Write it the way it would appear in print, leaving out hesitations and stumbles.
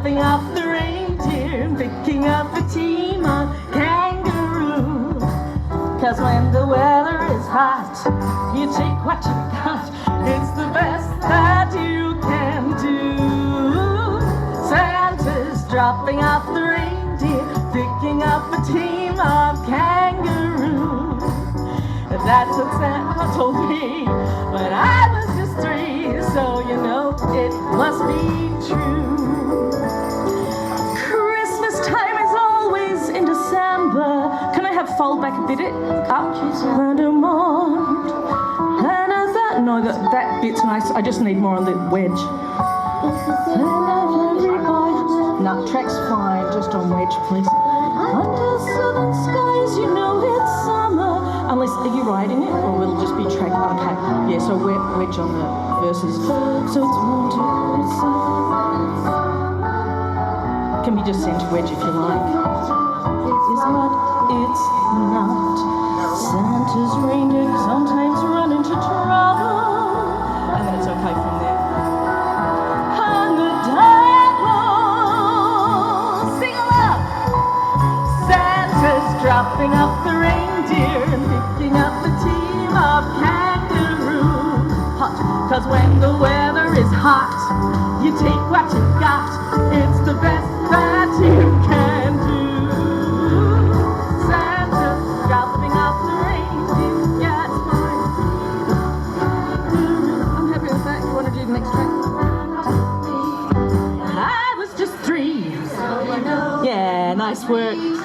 dropping off the reindeer, picking up a team of kangaroo. 'Cause when the weather is hot, you take what you got. It's the best that you can do. Santa's dropping off the reindeer, picking up a team of kangaroo. That's what Santa told me when I was just 3, so you know it must be true. Christmas time is always in December. Can I have fold back a bit? Up and among. No, that bit's nice. I just need more on the wedge. No, track's fine. Just on wedge, please. Under southern skies, you know it's summer. Unless, are you writing it, or will it just be track? Okay, yeah. So wedge on the verses. So it's winter. Can be just sent wedge if you like. It's not. It's not. Santa's reindeer sometimes run into trouble. And then it's okay from there. On the double, sing along. Santa's dropping off the reindeer and picking up a team of kangaroo. Hot, 'cause when the weather is hot, you take what you got. It's the best that you